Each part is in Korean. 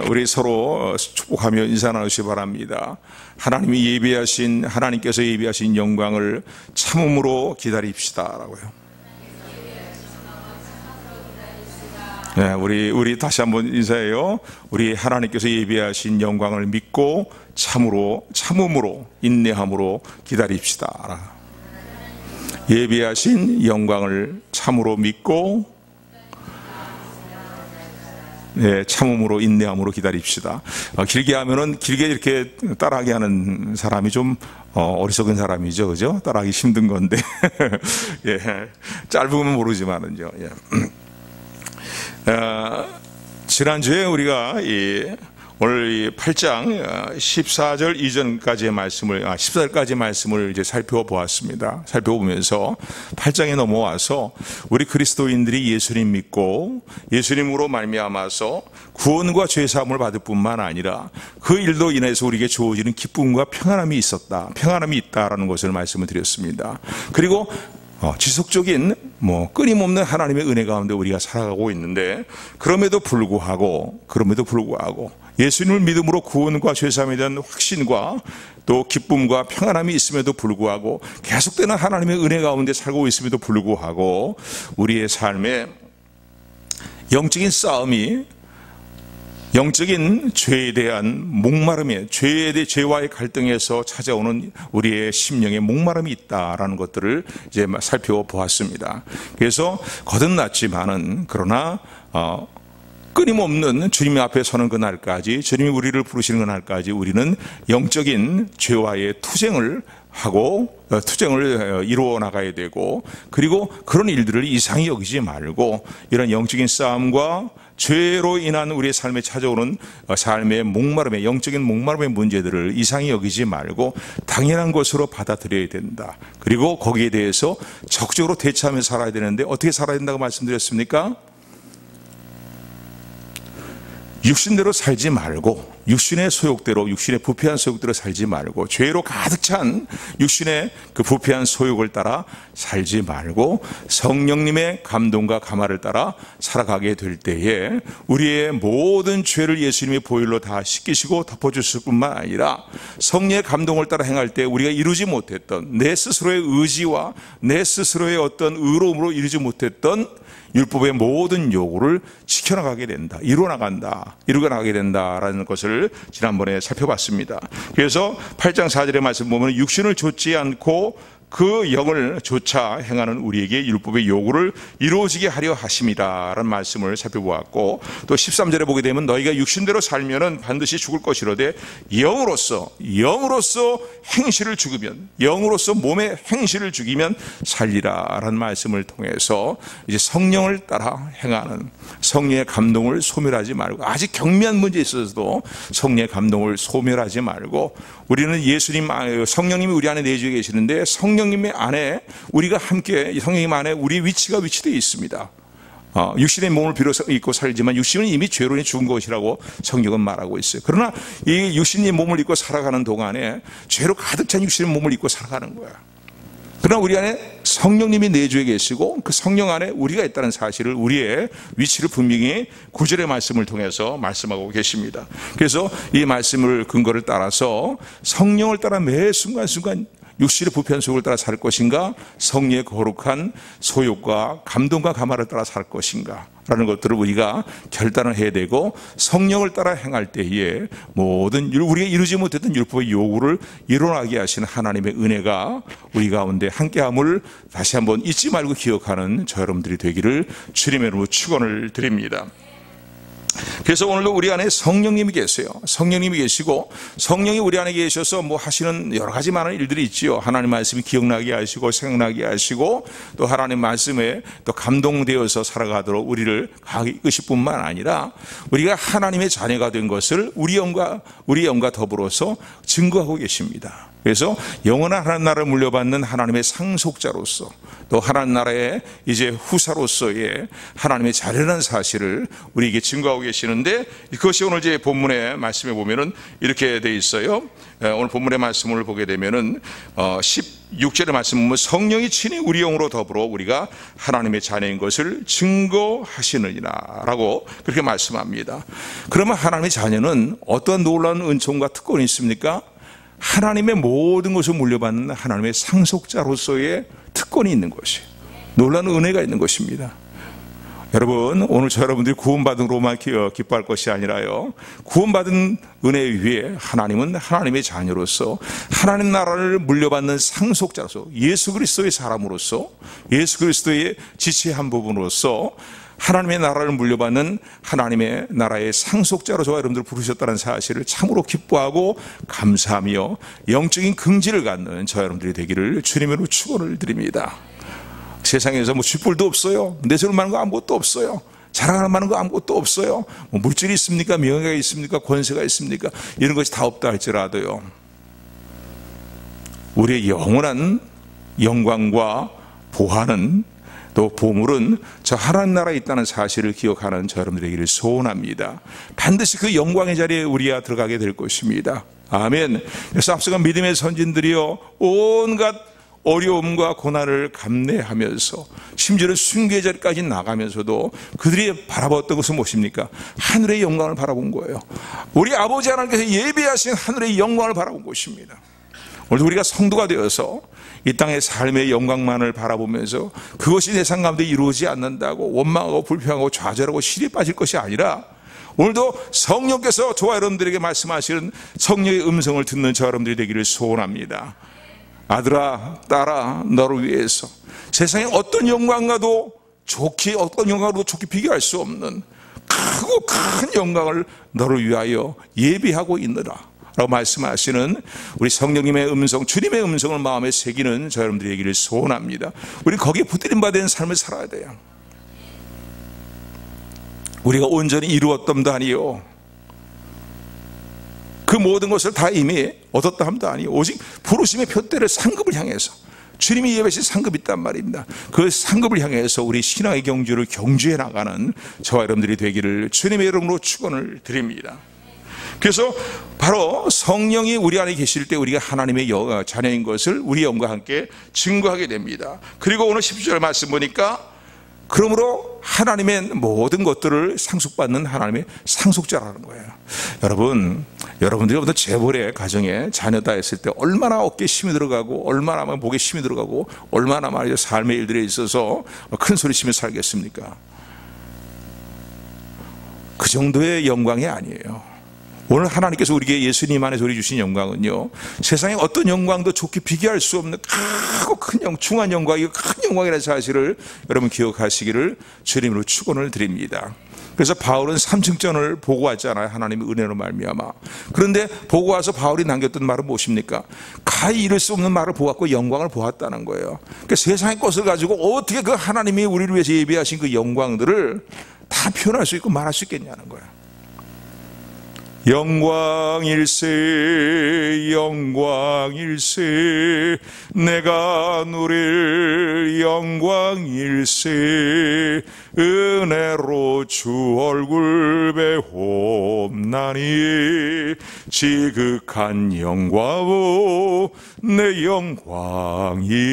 우리 서로 축복하며 인사 나누시기 바랍니다. 하나님께서 예비하신 영광을 참음으로 기다립시다라고요. 네, 우리 다시 한번 인사해요. 우리 하나님께서 예비하신 영광을 믿고 참음으로 인내함으로 기다립시다. 예비하신 영광을 참으로 믿고 참음으로 인내함으로 기다립시다. 길게 하면은 길게 이렇게 따라하게 하는 사람이 좀 어리석은 사람이죠, 그죠? 따라하기 힘든 건데 예, 짧으면 모르지만은요. 예. 지난주에 우리가 오늘 이 8장 14절 이전까지의 말씀을 14절까지의 말씀을 이제 살펴보았습니다. 살펴보면서 8장에 넘어와서 우리 그리스도인들이 예수님 믿고 예수님으로 말미암아서 구원과 죄 사함을 받을 뿐만 아니라 그 일로 인해서 우리에게 주어지는 기쁨과 평안함이 있다라는 것을 말씀을 드렸습니다. 그리고 지속적인 끊임없는 하나님의 은혜 가운데 우리가 살아가고 있는데 그럼에도 불구하고 예수님을 믿음으로 구원과 죄사함에 대한 확신과 또 기쁨과 평안함이 있음에도 불구하고 계속되는 하나님의 은혜 가운데 살고 있음에도 불구하고 우리의 삶에 영적인 싸움이 영적인 죄에 대한 목마름에 죄와의 갈등에서 찾아오는 우리의 심령의 목마름이 있다라는 것들을 이제 살펴보았습니다. 그래서 거듭났지만은 그러나 끊임없는 주님 앞에 서는 그날까지 주님이 우리를 부르시는 그날까지 우리는 영적인 죄와의 투쟁을 이루어 나가야 되고 그리고 그런 일들을 이상히 여기지 말고 이런 영적인 싸움과 죄로 인한 우리의 삶에 찾아오는 삶의 목마름의 영적인 목마름의 문제들을 이상히 여기지 말고 당연한 것으로 받아들여야 된다. 그리고 거기에 대해서 적극적으로 대처하며 살아야 되는데 어떻게 살아야 된다고 말씀드렸습니까? 육신대로 살지 말고 육신의 소욕대로 육신의 부패한 소욕대로 살지 말고 죄로 가득 찬 육신의 그 부패한 소욕을 따라 살지 말고 성령님의 감동과 감화를 따라 살아가게 될 때에 우리의 모든 죄를 예수님의 보혈로 다 씻기시고 덮어주실 뿐만 아니라 성령의 감동을 따라 행할 때 우리가 이루지 못했던 내 스스로의 의지와 내 스스로의 어떤 의로움으로 이루지 못했던 율법의 모든 요구를 지켜나가게 된다. 이루어나가게 된다라는 것을 지난번에 살펴봤습니다. 그래서 8장 4절의 말씀 보면 육신을 좇지 않고 그 영을 좇아 행하는 우리에게 율법의 요구를 이루어지게 하려 하심이라라는 말씀을 살펴보았고 또 13절에 보게 되면 너희가 육신대로 살면은 반드시 죽을 것이로되 영으로서 행실을 죽이면 영으로서 몸의 행실을 죽이면 살리라라는 말씀을 통해서 이제 성령을 따라 행하는 성령의 감동을 소멸하지 말고 아직 경미한 문제에 있어서도 성령의 감동을 소멸하지 말고 우리는 성령님이 우리 안에 내주에 계시는데 성령님 안에 우리가 함께 성령님 안에 우리 위치가 위치되어 있습니다. 육신의 몸을 비로소 입고 살지만 육신은 이미 죄로 죽은 것이라고 성경은 말하고 있어요. 그러나 이 육신의 몸을 입고 살아가는 동안에 죄로 가득 찬 육신의 몸을 입고 살아가는 거야. 그러나 우리 안에 성령님이 내주에 계시고 그 성령 안에 우리가 있다는 사실을 우리의 위치를 분명히 9절의 말씀을 통해서 말씀하고 계십니다. 그래서 이 말씀을 근거를 따라서 성령을 따라 매 순간순간 육신의 부패한 소욕을 따라 살 것인가 성령의 거룩한 소욕과 감동과 감화를 따라 살 것인가 라는 것들을 우리가 결단을 해야 되고 성령을 따라 행할 때에 모든 우리가 이루지 못했던 율법의 요구를 일어나게 하시는 하나님의 은혜가 우리 가운데 함께함을 다시 한번 잊지 말고 기억하는 저 여러분들이 되기를 주님의 이름으로 축원을 드립니다. 그래서 오늘도 우리 안에 성령님이 계세요. 성령님이 계시고 성령이 우리 안에 계셔서 하시는 여러 가지 많은 일들이 있지요. 하나님 말씀이 기억나게 하시고 생각나게 하시고 또 하나님 말씀에 또 감동되어서 살아가도록 우리를 이끄실 뿐만 아니라 우리가 하나님의 자녀가 된 것을 우리 영과 더불어서 증거하고 계십니다. 그래서 영원한 하나님 나라를 물려받는 하나님의 상속자로서 또 하나님 나라의 이제 후사로서의 하나님의 자녀라는 사실을 우리에게 증거하고 계시는 하시는데, 그것이 오늘 제 본문의 말씀에 보면은 이렇게 돼 있어요. 오늘 본문의 말씀을 보게 되면은 16절의 말씀 보면 성령이 친히 우리 영으로 더불어 우리가 하나님의 자녀인 것을 증거하시느니라 라고 그렇게 말씀합니다. 그러면 하나님의 자녀는 어떠한 놀라운 은총과 특권이 있습니까? 하나님의 모든 것을 물려받는 하나님의 상속자로서의 특권이 있는 것이에요. 놀라운 은혜가 있는 것입니다. 여러분, 오늘 저 여러분들이 구원받은 로만 기뻐할 것이 아니라요, 구원받은 은혜 위에 하나님은 하나님의 자녀로서 하나님 나라를 물려받는 상속자로서, 예수 그리스도의 사람으로서, 예수 그리스도의 지체의 한 부분으로서 하나님의 나라를 물려받는 하나님의 나라의 상속자로 저와 여러분들을 부르셨다는 사실을 참으로 기뻐하고 감사하며 영적인 긍지를 갖는 저와 여러분들이 되기를 주님으로 축원을 드립니다. 세상에서 뭐 쥐뿔도 없어요. 내세울 만한 거 아무것도 없어요. 자랑할 만한 거 아무것도 없어요. 뭐 물질이 있습니까? 명예가 있습니까? 권세가 있습니까? 이런 것이 다 없다 할지라도요, 우리의 영원한 영광과 보화는, 또 보물은 저 하나님 나라에 있다는 사실을 기억하는 저 여러분들에게 소원합니다. 반드시 그 영광의 자리에 우리가 들어가게 될 것입니다. 아멘. 그래서 앞서간 믿음의 선진들이요, 온갖 어려움과 고난을 감내하면서 심지어는 순교의 자리까지 나가면서도 그들이 바라봤던 것은 무엇입니까? 하늘의 영광을 바라본 거예요. 우리 아버지 하나님께서 예비하신 하늘의 영광을 바라본 것입니다. 오늘도 우리가 성도가 되어서 이 땅의 삶의 영광만을 바라보면서 그것이 내 삶 가운데 이루어지지 않는다고 원망하고 불평하고 좌절하고 실이 빠질 것이 아니라, 오늘도 성령께서 저와 여러분들에게 말씀하시는 성령의 음성을 듣는 저 여러분들이 되기를 소원합니다. 아들아, 딸아, 너를 위해서 세상에 어떤 영광과도 좋게 비교할 수 없는 크고 큰 영광을 너를 위하여 예비하고 있느라 라고 말씀하시는 우리 성령님의 음성, 주님의 음성을 마음에 새기는 저 여러분들이 되기를 소원합니다. 우리 거기에 붙들림 받은 삶을 살아야 돼요. 우리가 온전히 이루었던도 아니요, 그 모든 것을 다 이미 얻었다 함도 아니요, 오직 부르심의 표대를 상급을 향해서, 주님이 예배하신 상급이 있단 말입니다. 그 상급을 향해서 우리 신앙의 경주를 경주해 나가는 저와 여러분들이 되기를 주님의 이름으로 축원을 드립니다. 그래서 바로 성령이 우리 안에 계실 때 우리가 하나님의 자녀인 것을 우리 영과 함께 증거하게 됩니다. 그리고 오늘 10절 말씀 보니까, 그러므로 하나님의 모든 것들을 상속받는 하나님의 상속자라는 거예요. 여러분들이 어떤 재벌의 가정에 자녀다 했을 때 얼마나 어깨에 힘이 들어가고, 얼마나 목에 힘이 들어가고, 얼마나 말이죠, 삶의 일들에 있어서 큰 소리 치며 살겠습니까? 그 정도의 영광이 아니에요. 오늘 하나님께서 우리에게 예수님 안에서 우리 주신 영광은요, 세상에 어떤 영광도 좋게 비교할 수 없는 크고 큰 중한 영광이고 큰 영광이라는 사실을 여러분 기억하시기를 주님으로 축원을 드립니다. 그래서 바울은 3층전을 보고 왔잖아요. 하나님의 은혜로 말미암아. 그런데 보고 와서 바울이 남겼던 말은 무엇입니까? 가히 이룰 수 없는 말을 보았고 영광을 보았다는 거예요. 그러니까 세상의 것을 가지고 어떻게 그 하나님이 우리를 위해서 예비하신 그 영광들을 다 표현할 수 있고 말할 수 있겠냐는 거예요. 영광일세 영광일세 내가 누릴 영광일세 은혜로 주 얼굴 배옵나니 지극한 영광오 내 영광일세.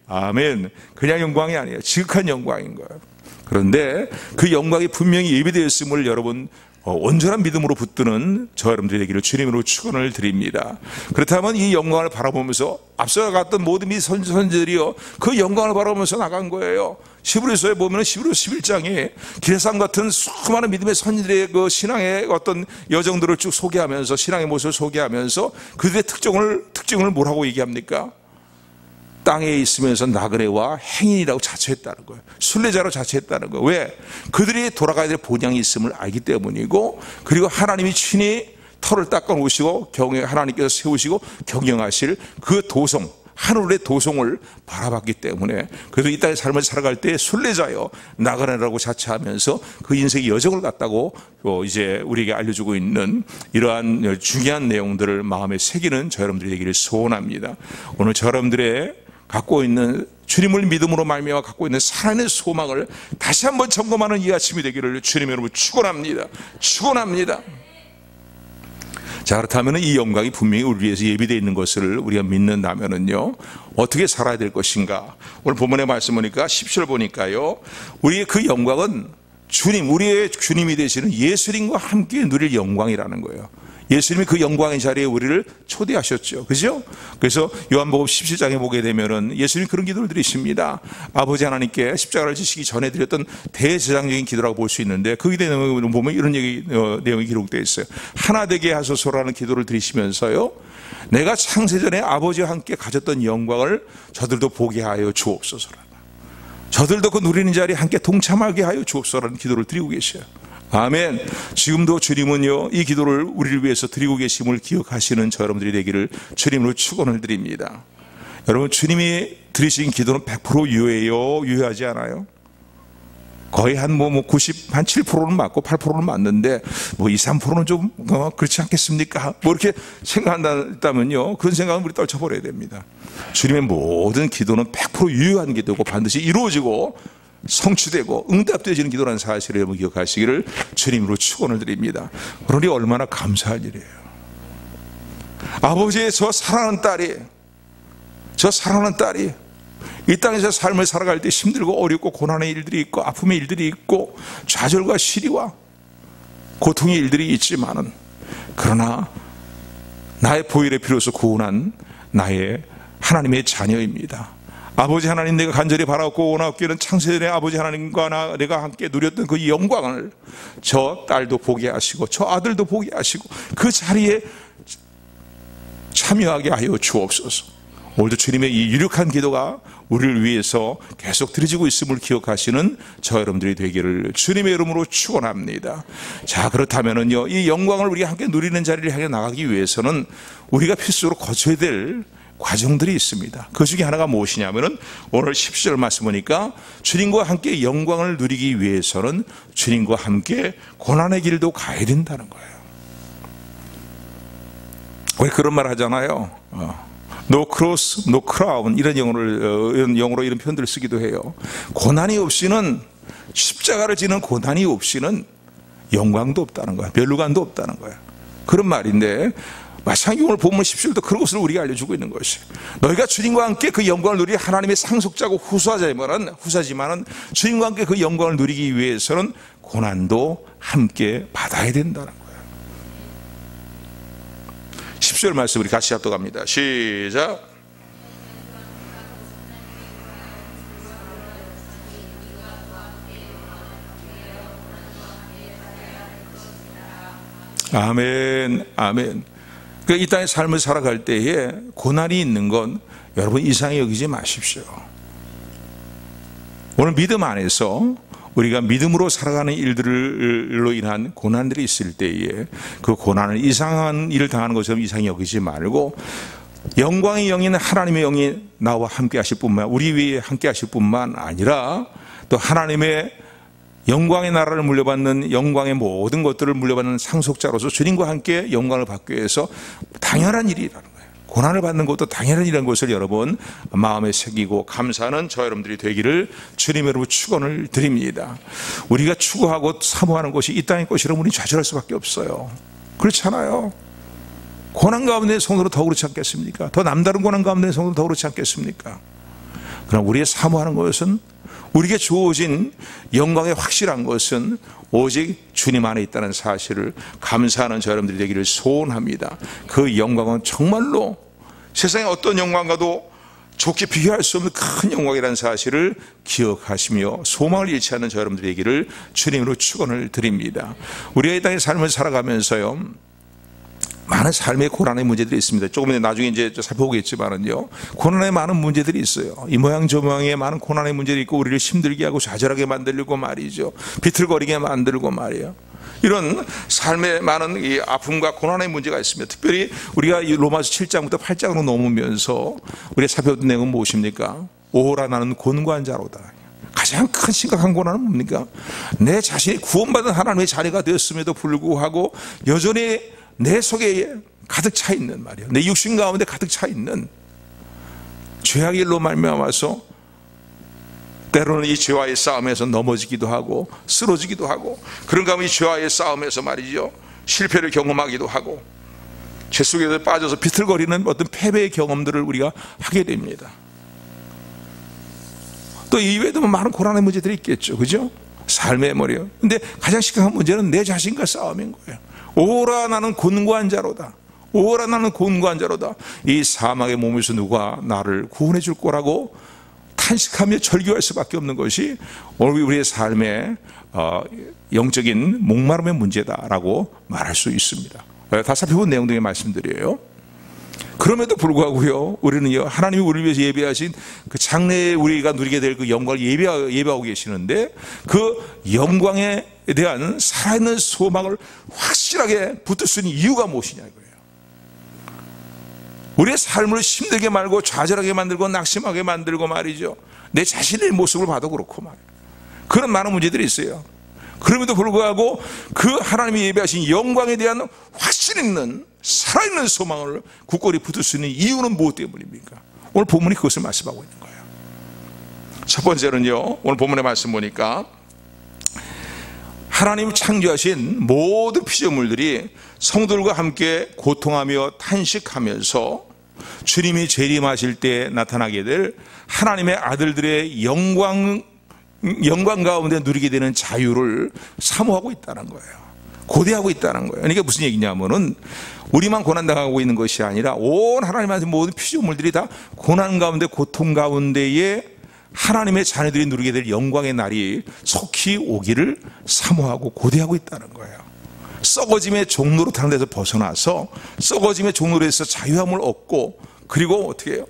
아멘. 그냥 영광이 아니에요. 지극한 영광인 거예요. 그런데 그 영광이 분명히 예비되었음을 여러분 온전한 믿음으로 붙드는 저 여러분들이 되기를 주님으로 축원을 드립니다. 그렇다면 이 영광을 바라보면서 앞서 갔던 모든 이 선지들이요, 그 영광을 바라보면서 나간 거예요. 히브리서에 보면 히브리서 11장에 기레삼 같은 수많은 믿음의 선지들의 그 신앙의 어떤 여정들을 쭉 소개하면서, 신앙의 모습을 소개하면서 그들의 특징을 뭐라고 얘기합니까? 땅에 있으면서 나그네와 행인이라고 자처했다는 거예요. 순례자로 자처했다는 거예요. 왜? 그들이 돌아가야 될 본향이 있음을 알기 때문이고, 그리고 하나님이 친히 털을 닦아 놓으시고 하나님께서 세우시고 경영하실 그 도성, 하늘의 도성을 바라봤기 때문에, 그래서 이 땅의 삶을 살아갈 때 순례자요 나그네라고 자처하면서 그 인생의 여정을 갖다고 이제 우리에게 알려주고 있는 이러한 중요한 내용들을 마음에 새기는 저 여러분들이 되기를 소원합니다. 오늘 저 여러분들의 갖고 있는 주님을 믿음으로 말미암아 갖고 있는 살아있는 소망을 다시 한번 점검하는 이 아침이 되기를 주님 여러분 축원합니다. 축원합니다. 자, 그렇다면 이 영광이 분명히 우리 위해서 예비되어 있는 것을 우리가 믿는다면은요, 어떻게 살아야 될 것인가? 오늘 본문의 말씀 보니까 10절 보니까요, 우리의 그 영광은 주님, 우리의 주님이 되시는 예수님과 함께 누릴 영광이라는 거예요. 예수님이 그 영광의 자리에 우리를 초대하셨죠. 그죠? 그래서 요한복음 17장에 보게 되면은 예수님이 그런 기도를 드리십니다. 아버지 하나님께 십자가를 지시기 전에 드렸던 대제사장적인 기도라고 볼 수 있는데, 그 기도에 보면 이런 내용이 기록되어 있어요. 하나 되게 하소서라는 기도를 드리시면서요, 내가 창세전에 아버지와 함께 가졌던 영광을 저들도 보게 하여 주옵소서라. 저들도 그 누리는 자리에 함께 동참하게 하여 주옵소서라는 기도를 드리고 계셔요. 아멘. 지금도 주님은요, 이 기도를 우리를 위해서 드리고 계심을 기억하시는 저 여러분들이 되기를 주님으로 축원을 드립니다. 여러분, 주님이 드리신 기도는 100% 유효해요? 유효하지 않아요? 거의 한 7%는 맞고 8%는 맞는데 2, 3%는 좀 그렇지 않겠습니까? 이렇게 생각한다면요, 그런 생각은 우리 떨쳐버려야 됩니다. 주님의 모든 기도는 100% 유효한 기도고 반드시 이루어지고 성취되고 응답되어지는 기도라는 사실을 여러분 기억하시기를 주님으로 축원을 드립니다. 그러니 얼마나 감사할 일이에요. 아버지의 저 사랑하는 딸이 이 땅에서 삶을 살아갈 때 힘들고 어렵고 고난의 일들이 있고 아픔의 일들이 있고 좌절과 시리와 고통의 일들이 있지만은, 그러나 나의 보혈의 피로서 구원한 나의 하나님의 자녀입니다. 아버지 하나님, 내가 간절히 바라고 원하옵기는 창세전에 아버지 하나님과 내가 함께 누렸던 그 영광을 저 딸도 보게 하시고 저 아들도 보게 하시고 그 자리에 참여하게 하여 주옵소서. 오늘도 주님의 이 유력한 기도가 우리를 위해서 계속 드려지고 있음을 기억하시는 저 여러분들이 되기를 주님의 이름으로 축원합니다. 자, 그렇다면은요, 이 영광을 우리가 함께 누리는 자리를 향해 나가기 위해서는 우리가 필수로 거쳐야 될 과정들이 있습니다. 그 중에 하나가 무엇이냐면은 오늘 10절 말씀 보니까 주님과 함께 영광을 누리기 위해서는 주님과 함께 고난의 길도 가야 된다는 거예요. 왜 그런 말 하잖아요. No cross, no crown, 이런 영어로 이런 표현들을 쓰기도 해요. 고난이 없이는, 십자가를 지는 고난이 없이는 영광도 없다는 거야. 멸루관도 없다는 거야. 그런 말인데, 마찬가지 오늘 본문 10절도 그런 것을 우리가 알려주고 있는 것이, 너희가 주님과 함께 그 영광을 누릴 하나님의 상속자고 후사지만은 주님과 함께 그 영광을 누리기 위해서는 고난도 함께 받아야 된다는 거예요. 10절 말씀 우리 같이 합독합니다. 시작. 아멘, 아멘. 그러니까 이 땅의 삶을 살아갈 때에 고난이 있는 건 여러분 이상히 여기지 마십시오. 오늘 믿음 안에서 우리가 믿음으로 살아가는 일들로 인한 고난들이 있을 때에 그 고난을 이상한 일을 당하는 것처럼 이상히 여기지 말고, 영광의 영인 하나님의 영이 나와 함께 하실 뿐만, 우리 위에 함께 하실 뿐만 아니라 또 하나님의 영광의 나라를 물려받는, 영광의 모든 것들을 물려받는 상속자로서 주님과 함께 영광을 받기 위해서 당연한 일이라는 거예요. 고난을 받는 것도 당연한 일이라는 것을 여러분 마음에 새기고 감사하는 저 여러분들이 되기를 주님의 이름으로 축원을 드립니다. 우리가 추구하고 사모하는 것이 이 땅의 것이라면 우리 좌절할 수밖에 없어요. 그렇잖아요. 고난 가운데 성도로 더 그렇지 않겠습니까? 더 남다른 고난 가운데 성도로 더 그렇지 않겠습니까? 그럼 우리의 사모하는 것은, 우리에게 주어진 영광의 확실한 것은 오직 주님 안에 있다는 사실을 감사하는 저 여러분들이 되기를 소원합니다. 그 영광은 정말로 세상의 어떤 영광과도 좋게 비교할 수 없는 큰 영광이라는 사실을 기억하시며 소망을 잃지 않는 저 여러분들이 되기를 주님으로 축원을 드립니다. 우리가 이 땅의 삶을 살아가면서요, 많은 삶의 고난의 문제들이 있습니다. 조금 전에 나중에 이제 살펴보겠지만은요, 고난의 많은 문제들이 있어요. 이 모양 저 모양의 많은 고난의 문제들이 있고, 우리를 힘들게 하고 좌절하게 만들고 말이죠. 비틀거리게 만들고 말이에요. 이런 삶의 많은 이 아픔과 고난의 문제가 있습니다. 특별히 우리가 이 로마서 7장부터 8장으로 넘으면서 우리가 살펴본 내용은 무엇입니까? 오라 나는 곤고한자로다. 가장 큰 심각한 고난은 뭡니까? 내 자신이 구원받은 하나님의 자녀가 되었음에도 불구하고 여전히 내 속에 가득 차 있는 말이에요. 내 육신 가운데 가득 차 있는 죄악의 일로 말미암아서 때로는 이 죄와의 싸움에서 넘어지기도 하고 쓰러지기도 하고, 그런가 하면 이 죄와의 싸움에서 말이죠, 실패를 경험하기도 하고, 죄 속에서 빠져서 비틀거리는 어떤 패배의 경험들을 우리가 하게 됩니다. 또 이외에도 많은 고난의 문제들이 있겠죠, 그죠? 삶의 머리요. 근데 가장 심각한 문제는 내 자신과 싸움인 거예요. 오라 나는 곤고한 자로다. 오라 나는 곤고한 자로다. 이 사망의 몸에서 누가 나를 구원해 줄 거라고 탄식하며 절규할 수밖에 없는 것이 오늘 우리의 삶의 영적인 목마름의 문제다라고 말할 수 있습니다. 다 살펴본 내용 등의 말씀드려요. 그럼에도 불구하고요, 우리는요, 하나님이 우리를 위해서 예배하신 그 장래에 우리가 누리게 될 그 영광을 예배하고 계시는데, 그 영광에 대한 살아있는 소망을 확실하게 붙들 수 있는 이유가 무엇이냐고요. 우리의 삶을 힘들게 말고 좌절하게 만들고 낙심하게 만들고 말이죠, 내 자신의 모습을 봐도 그렇고 말이에요. 그런 많은 문제들이 있어요. 그럼에도 불구하고 그 하나님이 예배하신 영광에 대한 확신 있는 살아있는 소망을 굳건히 붙들 수 있는 이유는 무엇 때문입니까? 오늘 본문이 그것을 말씀하고 있는 거예요. 첫 번째는요, 오늘 본문의 말씀 보니까 하나님 창조하신 모든 피조물들이 성들과 함께 고통하며 탄식하면서 주님이 재림하실 때 나타나게 될 하나님의 아들들의 영광 가운데 누리게 되는 자유를 사모하고 있다는 거예요. 고대하고 있다는 거예요. 그러니까 무슨 얘기냐면은 우리만 고난당하고 있는 것이 아니라 온 하나님한테 모든 피조물들이 다 고난 가운데 고통 가운데에 하나님의 자녀들이 누리게 될 영광의 날이 속히 오기를 사모하고 고대하고 있다는 거예요. 썩어짐의 종노릇하는 데서 벗어나서 썩어짐의 종노릇에서 자유함을 얻고, 그리고 어떻게 해요?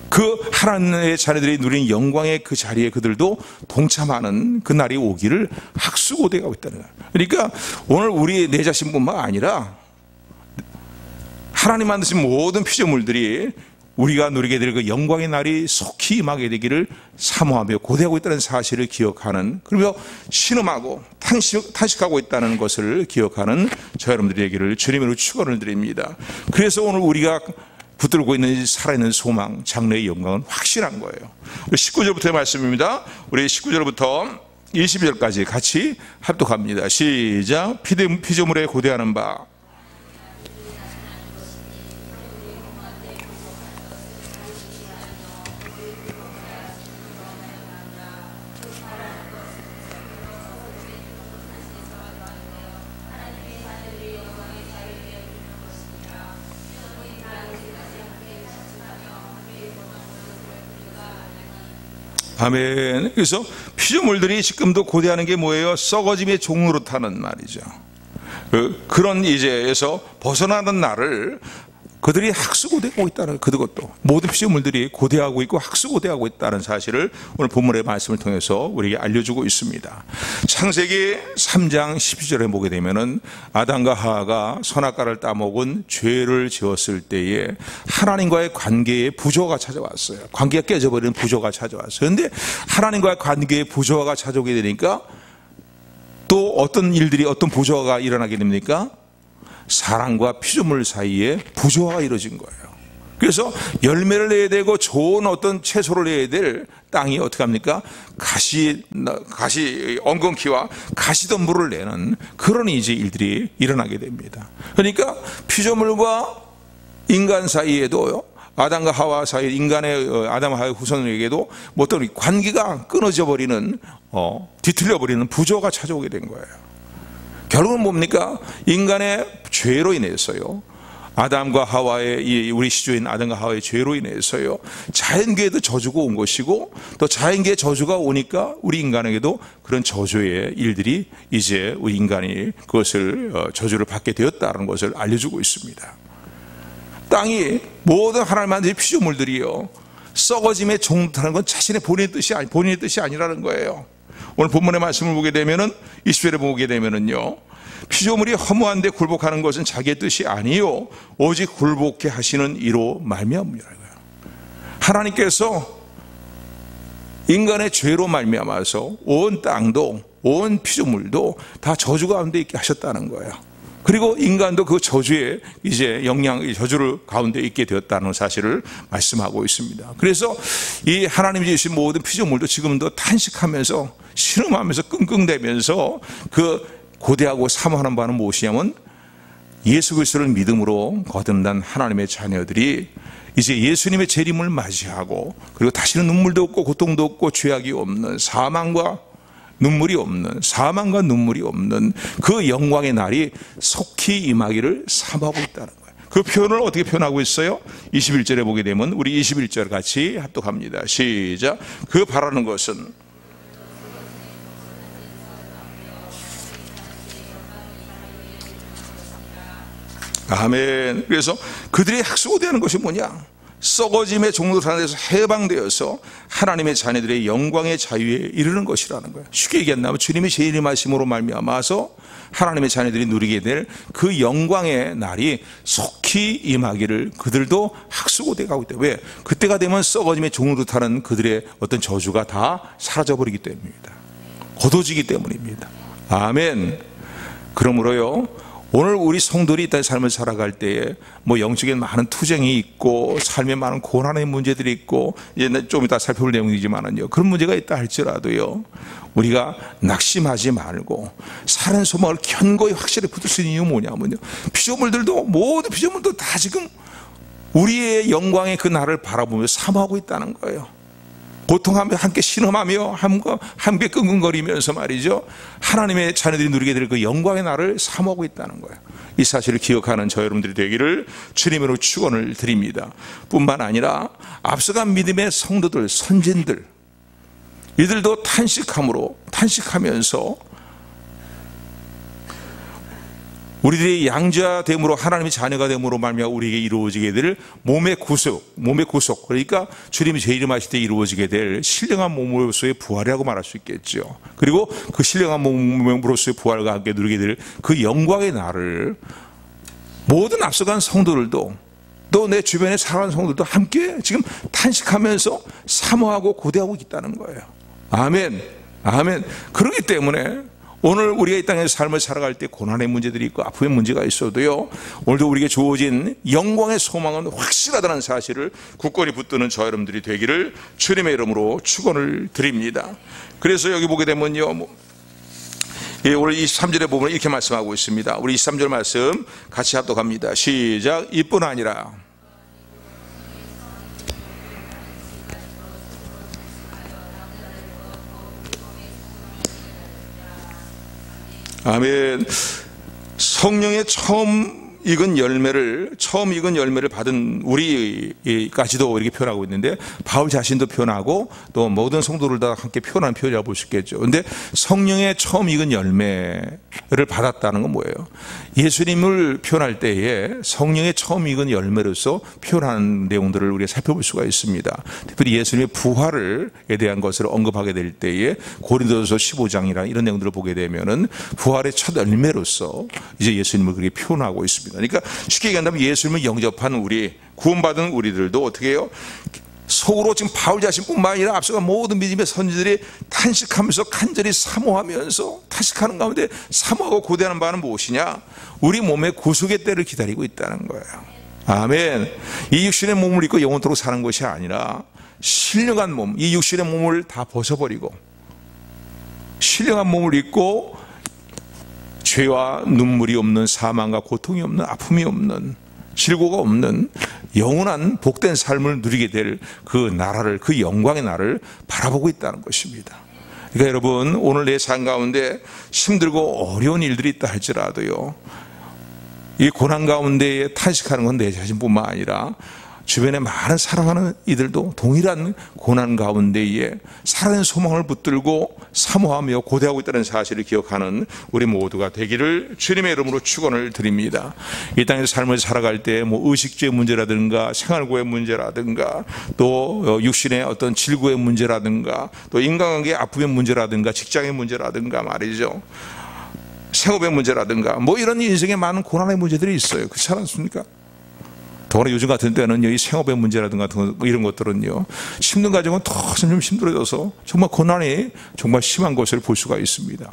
그 하나님의 자녀들이 누린 영광의 그 자리에 그들도 동참하는 그 날이 오기를 학수고대하고 있다는 거예요. 그러니까 오늘 우리 내 자신뿐만 아니라 하나님 만드신 모든 피조물들이 우리가 누리게 될 그 영광의 날이 속히 임하게 되기를 사모하며 고대하고 있다는 사실을 기억하는, 그리고 신음하고 탄식하고 있다는 것을 기억하는 저 여러분들에게를 주님으로 축원을 드립니다. 그래서 오늘 우리가 붙들고 있는 살아있는 소망, 장래의 영광은 확실한 거예요. 19절부터의 말씀입니다. 우리 19절부터 20절까지 같이 합독합니다. 시작. 피조물에 고대하는 바 아멘. 그래서 피조물들이 지금도 고대하는 게 뭐예요? 썩어짐의 종노릇하는 말이죠. 그런 이제에서 벗어나는 날을 그들이 학수고대하고 있다는, 그것도 모든 피조물들이 고대하고 있고 학수고대하고 있다는 사실을 오늘 본문의 말씀을 통해서 우리에게 알려주고 있습니다. 창세기 3장 12절에 보게 되면은 아담과 하와가 선악과를 따먹은 죄를 지었을 때에 하나님과의 관계에 부조화가 찾아왔어요. 관계가 깨져버리는 부조화가 찾아왔어요. 그런데 하나님과의 관계에 부조화가 찾아오게 되니까 또 어떤 일들이, 어떤 부조화가 일어나게 됩니까? 사람과 피조물 사이에 부조화가 이루어진 거예요. 그래서 열매를 내야 되고 좋은 어떤 채소를 내야 될 땅이 어떻게 합니까? 가시 엉겅퀴와 가시덤불을 내는 그런 이제 일들이 일어나게 됩니다. 그러니까 피조물과 인간 사이에도요, 아담과 하와 사이, 인간의 아담과 하와의 후손에게도 어떤 관계가 끊어져 버리는, 뒤틀려 버리는 부조화가 찾아오게 된 거예요. 결국은 뭡니까? 인간의 죄로 인해서요, 아담과 하와의, 우리 시조인 아담과 하와의 죄로 인해서요, 자연계에도 저주가 온 것이고, 또 자연계에 저주가 오니까 우리 인간에게도 그런 저주의 일들이 이제 우리 인간이 그것을 저주를 받게 되었다는 것을 알려주고 있습니다. 땅이 모든 하나님 만드신 피조물들이요, 썩어짐에 종노릇하는 건 자신의 본인의 뜻이 아니라는 거예요. 오늘 본문의 말씀을 보게 되면은 20절에 보게 되면은요, 피조물이 허무한데 굴복하는 것은 자기의 뜻이 아니요 오직 굴복해 하시는 이로 말미암으리라고요. 하나님께서 인간의 죄로 말미암아서 온 땅도 온 피조물도 다 저주 가운데 있게 하셨다는 거예요. 그리고 인간도 그 저주에 이제 저주를 가운데 있게 되었다는 사실을 말씀하고 있습니다. 그래서 이 하나님이 주신 모든 피조물도 지금도 탄식하면서 신음하면서 끙끙대면서 그 고대하고 사모하는 바는 무엇이냐면 예수 그리스도를 믿음으로 거듭난 하나님의 자녀들이 이제 예수님의 재림을 맞이하고 그리고 다시는 눈물도 없고 고통도 없고 죄악이 없는 사망과 눈물이 없는 그 영광의 날이 속히 임하기를 사모하고 있다는 거예요. 그 표현을 어떻게 표현하고 있어요? 21절에 보게 되면 우리 21절 같이 합독합니다. 시작. 그 바라는 것은 아멘. 그래서 그들이 학수고대하는 것이 뭐냐? 썩어짐의 종로로 산에서 해방되어서 하나님의 자녀들의 영광의 자유에 이르는 것이라는 거예요. 쉽게 얘기한다면 주님이 재림하심으로 말미암아서 하나님의 자녀들이 누리게 될 그 영광의 날이 속히 임하기를 그들도 학수고대 가고 있다. 왜? 그때가 되면 썩어짐의 종로로 타는 그들의 어떤 저주가 다 사라져버리기 때문입니다. 거둬지기 때문입니다. 아멘. 그러므로요, 오늘 우리 성도들이 이 땅의 삶을 살아갈 때에 뭐 영적인 많은 투쟁이 있고 삶에 많은 고난의 문제들이 있고 이제 좀 이따 살펴볼 내용이지만은요, 그런 문제가 있다 할지라도요, 우리가 낙심하지 말고 사는 소망을 견고히 확실히 붙들 수 있는 이유는 뭐냐면요, 피조물들도 모든 피조물도 다 지금 우리의 영광의 그 날을 바라보며 사모하고 있다는 거예요. 고통하며 함께 신음하며 함께 끙끙거리면서 말이죠, 하나님의 자녀들이 누리게 될 그 영광의 날을 사모하고 있다는 거예요. 이 사실을 기억하는 저 여러분들이 되기를 주님으로 축원을 드립니다. 뿐만 아니라 앞서간 믿음의 성도들, 선진들, 이들도 탄식하면서 우리들이 양자됨으로 하나님의 자녀가 됨으로 말미암아 우리에게 이루어지게 될 몸의 구속, 그러니까 주님이 재림하실 때 이루어지게 될 신령한 몸으로서의 부활이라고 말할 수 있겠죠. 그리고 그 신령한 몸으로서의 부활과 함께 누리게 될 그 영광의 날을 모든 앞서간 성도들도 또 내 주변에 살아가는 성도들도 함께 지금 탄식하면서 사모하고 고대하고 있다는 거예요. 아멘. 아멘. 그렇기 때문에 오늘 우리가 이 땅에서 삶을 살아갈 때 고난의 문제들이 있고 아픔의 문제가 있어도요, 오늘도 우리에게 주어진 영광의 소망은 확실하다는 사실을 굳건히 붙드는 저 여러분들이 되기를 주님의 이름으로 축원을 드립니다. 그래서 여기 보게 되면요, 오늘 23절에 보면 이렇게 말씀하고 있습니다. 우리 23절 말씀 같이 합독합니다. 시작. 이뿐 아니라 아멘. 성령의 처음 익은 열매를 받은 우리까지도 이렇게 표현하고 있는데, 바울 자신도 표현하고 또 모든 성도들 다 함께 표현하는 표현이라고 볼 수 있겠죠. 그런데 성령의 처음 익은 열매를 받았다는 건 뭐예요? 예수님을 표현할 때에 성령의 처음 익은 열매로서 표현하는 내용들을 우리가 살펴볼 수가 있습니다. 특별히 예수님의 부활에 대한 것을 언급하게 될 때에 고린도전서 15장이라는 이런 내용들을 보게 되면은 부활의 첫 열매로서 이제 예수님을 그렇게 표현하고 있습니다. 그러니까 쉽게 얘기한다면 예수님을 영접한 우리, 구원받은 우리들도 어떻게 해요? 속으로 지금 바울 자신뿐만 아니라 앞서간 모든 믿음의 선지들이 탄식하면서 간절히 사모하면서 탄식하는 가운데 사모하고 고대하는 바는 무엇이냐? 우리 몸의 구속의 때를 기다리고 있다는 거예요. 아멘. 이 육신의 몸을 입고 영원토록 사는 것이 아니라 신령한 몸, 이 육신의 몸을 다 벗어버리고 신령한 몸을 입고 죄와 눈물이 없는, 사망과 고통이 없는, 아픔이 없는, 질고가 없는 영원한 복된 삶을 누리게 될 그 나라를, 그 영광의 나라를 바라보고 있다는 것입니다. 그러니까 여러분, 오늘 내 삶 가운데 힘들고 어려운 일들이 있다 할지라도요, 이 고난 가운데에 탄식하는 건 내 자신뿐만 아니라 주변에 많은 사랑하는 이들도 동일한 고난 가운데에 살아있는 소망을 붙들고 사모하며 고대하고 있다는 사실을 기억하는 우리 모두가 되기를 주님의 이름으로 축원을 드립니다. 이 땅에서 삶을 살아갈 때 뭐 의식주의 문제라든가 생활고의 문제라든가 또 육신의 어떤 질고의 문제라든가 또 인간관계의 아픔의 문제라든가 직장의 문제라든가 말이죠, 생업의 문제라든가 뭐 이런 인생에 많은 고난의 문제들이 있어요. 그렇지 않습니까? 더구나 요즘 같은 때는 이 생업의 문제라든가 이런 것들은요, 힘든 가정은 더 좀 힘들어져서 정말 고난이 정말 심한 것을 볼 수가 있습니다.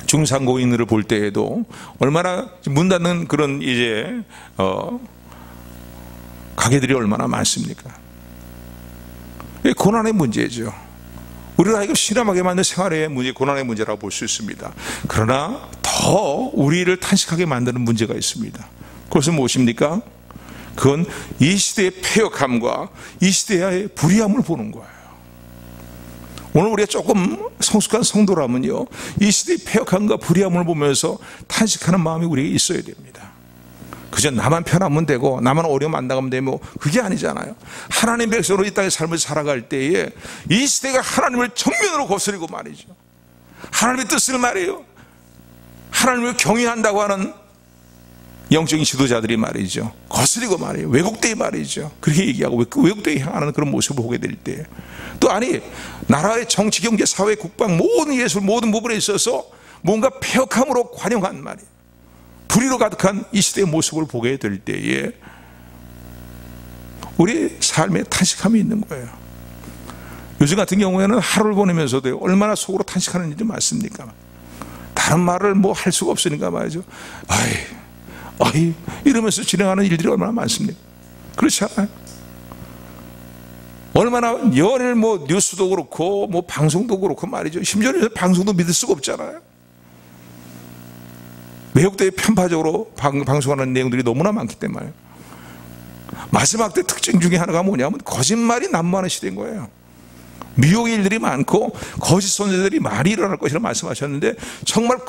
중상고인들을 볼 때에도 얼마나 문 닫는 그런 가게들이 얼마나 많습니까? 고난의 문제죠. 우리를 하여금 실험하게 만든 생활의 문제, 고난의 문제라고 볼 수 있습니다. 그러나 더 우리를 탄식하게 만드는 문제가 있습니다. 그것은 무엇입니까? 그건 이 시대의 패역함과 이 시대의 불의함을 보는 거예요. 오늘 우리가 조금 성숙한 성도라면요, 이 시대의 패역함과 불의함을 보면서 탄식하는 마음이 우리에게 있어야 됩니다. 그저 나만 편하면 되고 나만 어려움 안 나가면 되고 그게 아니잖아요. 하나님 백성으로 이 땅의 삶을 살아갈 때에 이 시대가 하나님을 정면으로 거스리고 말이죠, 하나님의 뜻을 말이에요, 하나님을 경외한다고 하는 영적인 지도자들이 말이죠, 거스리고 말이에요, 왜곡되게 말이죠, 그렇게 얘기하고 왜곡되게 향하는 그런 모습을 보게 될 때, 또 아니 나라의 정치, 경제, 사회, 국방 모든 예술 모든 부분에 있어서 뭔가 패역함으로 관용한 말이에요, 불의로 가득한 이 시대의 모습을 보게 될 때에 우리 삶에 탄식함이 있는 거예요. 요즘 같은 경우에는 하루를 보내면서도 얼마나 속으로 탄식하는 일이 많습니까? 다른 말을 뭐 할 수가 없으니까 말이죠. 아이 이러면서 진행하는 일들이 얼마나 많습니까? 그렇지 않아요? 얼마나 연일 뭐 뉴스도 그렇고 뭐 방송도 그렇고 말이죠. 심지어는 방송도 믿을 수가 없잖아요. 매혹되게 편파적으로 방송하는 내용들이 너무나 많기 때문에 마지막 때 특징 중에 하나가 뭐냐면 거짓말이 난무하는 시대인 거예요. 미혹의 일들이 많고 거짓 선지자들이 많이 일어날 것이라고 말씀하셨는데, 정말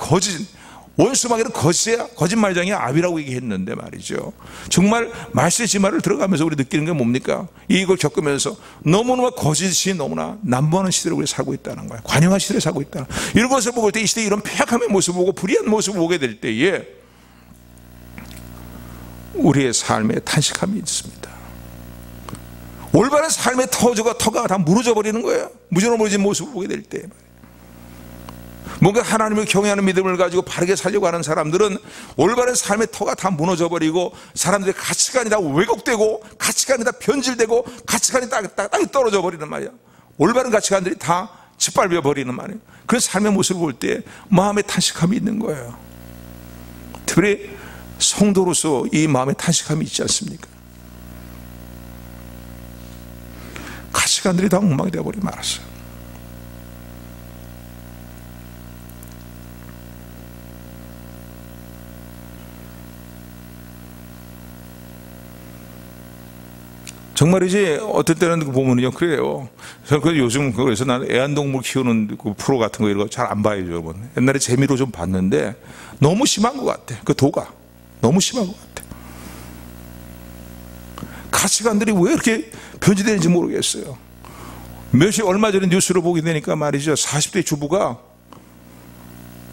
원수마귀는 거짓말장의 아비라고 얘기했는데 말이죠, 정말 말세의 지말을 들어가면서 우리 느끼는 게 뭡니까? 이걸 겪으면서 너무나 거짓이 너무나 난무하는 시대를 우리 살고 있다는 거예요. 관용한 시대를 살고 있다. 이런 것을 볼 때 이 시대에 이런 패역함의 모습을 보고 불의한 모습을 보게 될 때에 우리의 삶에 탄식함이 있습니다. 올바른 삶의 터가 다 무너져 버리는 거예요. 무너진 모습을 보게 될 때, 뭔가 하나님을 경외하는 믿음을 가지고 바르게 살려고 하는 사람들은 올바른 삶의 터가 다 무너져버리고 사람들의 가치관이 다 왜곡되고 가치관이 다 변질되고 가치관이 땅에 떨어져 버리는 말이야. 올바른 가치관들이 다 짓밟혀 버리는 말이에요. 그런 삶의 모습을 볼 때 마음에 탄식함이 있는 거예요. 특별히 성도로서 이 마음에 탄식함이 있지 않습니까? 가치관들이 다 엉망이 되어버리고 말았어요. 정말이지 어떤 때는 보면요, 그래요. 저는 요즘 그래서 나는 애완동물 키우는 그 프로 같은 거 이런 거 잘 안 봐요, 여러분. 옛날에 재미로 좀 봤는데 너무 심한 것 같아. 그 도가 너무 심한 것 같아. 가치관들이 왜 이렇게 변질되는지 모르겠어요. 얼마 전에 뉴스를 보게 되니까 말이죠, 40대 주부가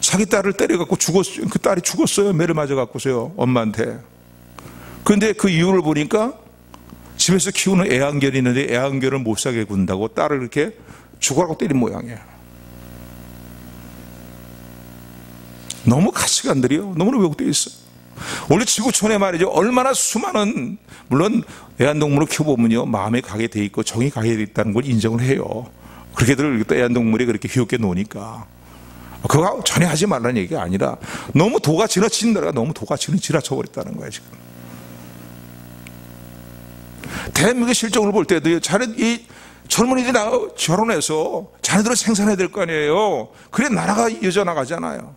자기 딸을 때려갖고 죽었어요. 그 딸이 죽었어요. 매를 맞아갖고서요, 엄마한테. 그런데 그 이유를 보니까 집에서 키우는 애완견이 있는데 애완견을 못 사게 군다고 딸을 이렇게 죽어라고 때린 모양이에요. 너무 가치관들이요, 너무나 왜곡되어 있어요. 원래 지구촌에 말이죠, 얼마나 수많은, 물론 애완동물을 키워보면요 마음에 가게 돼 있고 정이 가게 돼 있다는 걸 인정을 해요. 그렇게들 애완동물이 그렇게 귀엽게 노니까 그거 전혀 하지 말라는 얘기가 아니라 너무 도가 지나친 나라가 너무 도가 지나쳐 버렸다는 거예요. 지금 대한민국의 실정을 볼 때도 이 젊은이들이 결혼해서 자녀들을 생산해야 될 거 아니에요. 그래 나라가 이어져나가잖아요.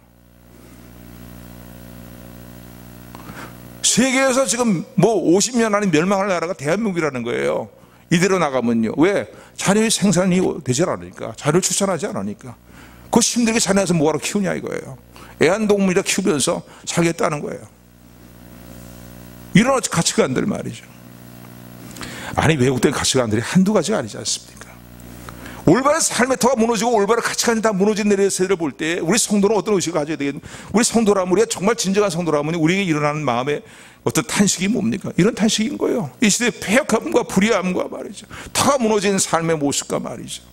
세계에서 지금 뭐 50년 안에 멸망할 나라가 대한민국이라는 거예요. 이대로 나가면요. 왜? 자녀의 생산이 되지 않으니까, 자녀를 출산하지 않으니까. 그거 힘들게 자녀에서 뭐하러 키우냐 이거예요. 애완동물이라 키우면서 살겠다는 거예요. 이런 가치관들 말이죠. 아니, 왜곡된 가치관들이 한두 가지가 아니지 않습니까? 올바른 삶의 터가 무너지고 올바른 가치관이 다 무너진 내리의 세대를 볼 때 우리 성도는 어떤 의식을 가져야 되겠습니까? 우리 성도라면, 우리가 정말 진정한 성도라면 우리에게 일어나는 마음에 어떤 탄식이 뭡니까? 이런 탄식인 거예요. 이 시대의 패역함과 불의함과 말이죠, 터가 무너진 삶의 모습과 말이죠,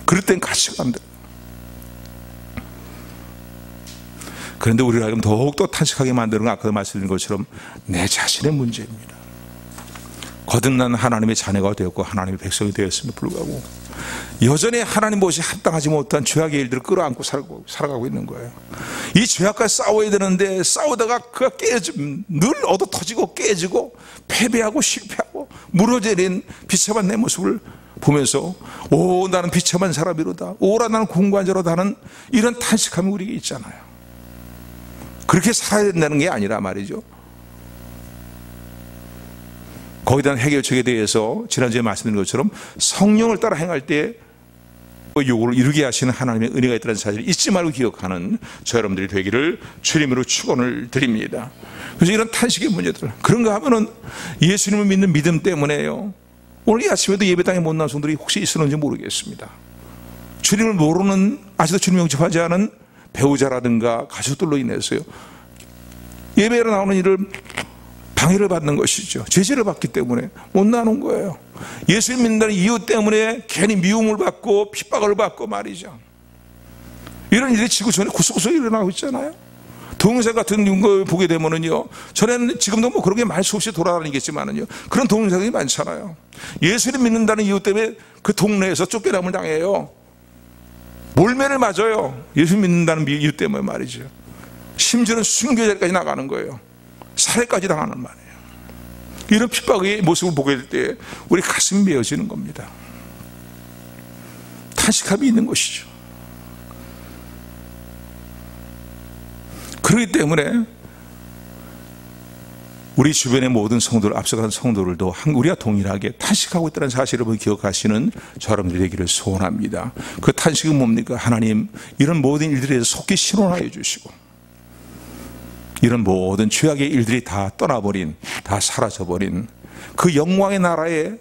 그릇된 가치관들. 그런데 우리가 지금 더욱더 탄식하게 만드는 건 아까도 말씀드린 것처럼 내 자신의 문제입니다. 거듭난 하나님의 자녀가 되었고 하나님의 백성이 되었음에도 불구하고 여전히 하나님 보시 합당하지 못한 죄악의 일들을 끌어안고 살아가고 있는 거예요. 이 죄악과 싸워야 되는데 싸우다가 그가 늘 얻어 터지고 깨지고 패배하고 실패하고 무너져린 비참한 내 모습을 보면서 오 나는 비참한 사람이로다, 오라 나는 공고한 자로다 하는 이런 탄식함이 우리에게 있잖아요. 그렇게 살아야 된다는 게 아니라 말이죠. 거기에 대한 해결책에 대해서 지난주에 말씀드린 것처럼 성령을 따라 행할 때 그 요구를 이루게 하시는 하나님의 은혜가 있다는 사실을 잊지 말고 기억하는 저 여러분들이 되기를 주님으로 축원을 드립니다. 그래서 이런 탄식의 문제들, 그런가 하면은 예수님을 믿는 믿음 때문에요, 오늘 이 아침에도 예배당에 못 나온 성들이 혹시 있었는지 모르겠습니다. 주님을 모르는, 아직도 주님 영접하지 않은 배우자라든가 가족들로 인해서요, 예배로 나오는 일을 방해를 받는 것이죠. 제재를 받기 때문에 못 나오는 거예요. 예수를 믿는다는 이유 때문에 괜히 미움을 받고 핍박을 받고 말이죠. 이런 일이 지구촌에 구석구석 일어나고 있잖아요. 동영상 같은 걸 보게 되면은요, 전에는 지금도 뭐 그런 게 많이 수없이 돌아다니겠지만은요, 그런 동영상이 많잖아요. 예수를 믿는다는 이유 때문에 그 동네에서 쫓겨남을 당해요. 몰매를 맞아요. 예수 믿는다는 이유 때문에 말이죠. 심지어는 순교자리까지 나가는 거예요. 살해까지 당하는 말이에요. 이런 핍박의 모습을 보게 될 때 우리 가슴이 메어지는 겁니다. 탄식함이 있는 것이죠. 그렇기 때문에 우리 주변의 모든 성도들, 앞서가는 성도들도 우리가 동일하게 탄식하고 있다는 사실을 기억하시는 저 여러분들이 되기를 소원합니다. 그 탄식은 뭡니까? 하나님, 이런 모든 일들에 속히 신원하여 주시고 이런 모든 죄악의 일들이 다 떠나버린, 다 사라져버린 그 영광의 나라에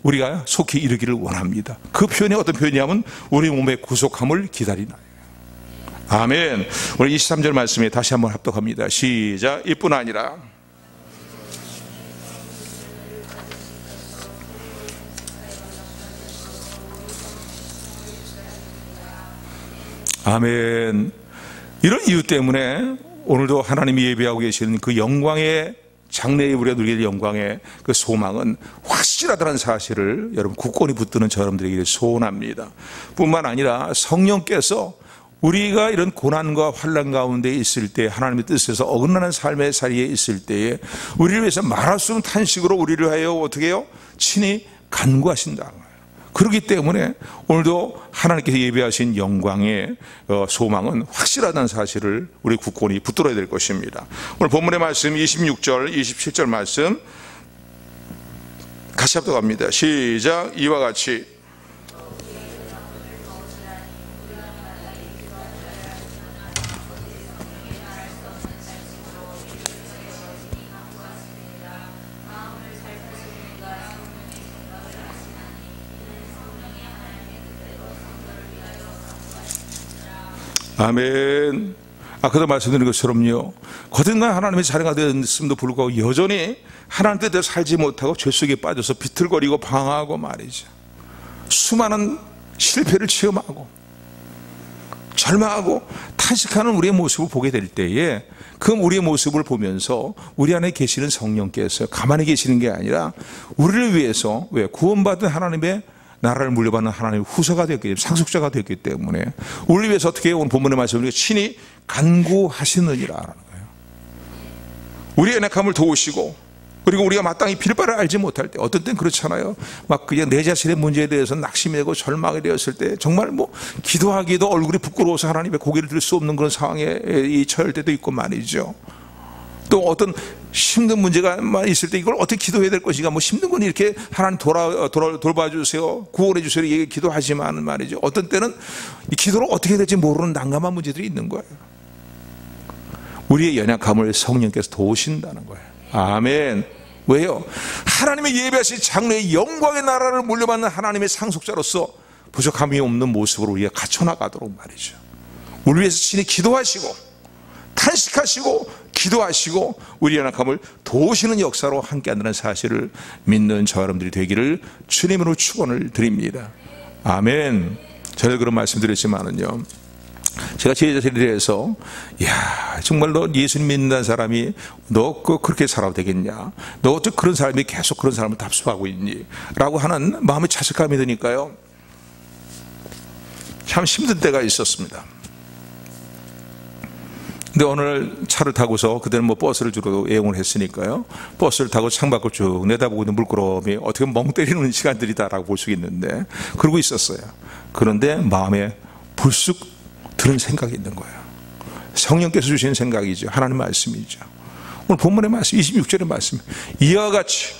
우리가 속히 이르기를 원합니다. 그 표현이 어떤 표현이냐면 우리 몸의 구속함을 기다리나요. 아멘. 오늘 23절 말씀에 다시 한번 합독합니다. 시작. 이뿐 아니라 아멘. 이런 이유 때문에 오늘도 하나님이 예배하고 계시는 그 영광의 장래에 우리가 누리게 될 영광의 그 소망은 확실하다는 사실을 여러분 굳건히 붙드는 저 여러분들에게 소원합니다. 뿐만 아니라 성령께서 우리가 이런 고난과 환난 가운데 있을 때, 하나님의 뜻에서 어긋나는 삶의 자리에 있을 때에 우리를 위해서 말할 수 없는 탄식으로 우리를 하여 어떻게 해요? 친히 간구하신다. 그렇기 때문에 오늘도 하나님께서 예배하신 영광의 소망은 확실하다는 사실을 우리 굳건히 붙들어야 될 것입니다. 오늘 본문의 말씀 26절, 27절 말씀 같이 합독합니다. 시작. 이와 같이 아멘. 아까도 말씀드린 것처럼요, 거듭난 하나님의 자녀가 되었음에도 불구하고 여전히 하나님 뜻대로 살지 못하고 죄 속에 빠져서 비틀거리고 방황하고 말이죠. 수많은 실패를 체험하고 절망하고 탄식하는 우리의 모습을 보게 될 때에 그 우리의 모습을 보면서 우리 안에 계시는 성령께서 가만히 계시는 게 아니라 우리를 위해서 구원받은 하나님의 나라를 물려받는 하나님의 후사가 되었기 때문에, 상속자가 되었기 때문에 우리를 위해서 어떻게 오늘 본문의 말씀을 친히 간구하시느니라라는 거예요. 우리의 연약함을 도우시고, 그리고 우리가 마땅히 빌 바를 알지 못할 때, 어떤 때는 그렇잖아요. 막 그냥 내 자신의 문제에 대해서 낙심되고 절망이 되었을 때 정말 뭐 기도하기도 얼굴이 부끄러워서 하나님의 고개를 들 수 없는 그런 상황에 처할 때도 있고 말이죠. 또 어떤 힘든 문제가 있을 때 이걸 어떻게 기도해야 될 것인가, 뭐 힘든 건 이렇게 하나님 돌봐주세요, 구원해 주세요, 이게 기도하지만 말이죠, 어떤 때는 이 기도를 어떻게 해야 될지 모르는 난감한 문제들이 있는 거예요. 우리의 연약함을 성령께서 도우신다는 거예요. 아멘. 왜요? 하나님의 예배하신 장래의 영광의 나라를 물려받는 하나님의 상속자로서 부족함이 없는 모습으로 우리가 갖춰나가도록 말이죠. 우리 위해서 친히 기도하시고 탄식하시고 기도하시고 우리 연약함을 도우시는 역사로 함께한다는 사실을 믿는 저 여러분들이 되기를 주님으로 축원을 드립니다. 아멘. 저는 그런 말씀드렸지만은요, 제가 제자들에 대해서 야 정말 너 예수님 믿는다는 사람이 너 그렇게 살아도 되겠냐, 너 어떻게 그런 사람이 계속 그런 사람을 답습하고 있니 라고 하는 마음의 자책감이 드니까요 참 힘든 때가 있었습니다. 근데 오늘 차를 타고서, 그때는 뭐 버스를 주로 애용을 했으니까요, 버스를 타고 창밖을 쭉 내다보고 있는 물끄러미 어떻게 멍 때리는 시간들이다라고 볼 수 있는데 그러고 있었어요. 그런데 마음에 불쑥 드는 생각이 있는 거예요. 성령께서 주신 생각이죠. 하나님 말씀이죠. 오늘 본문의 말씀 26절의 말씀, 이와 같이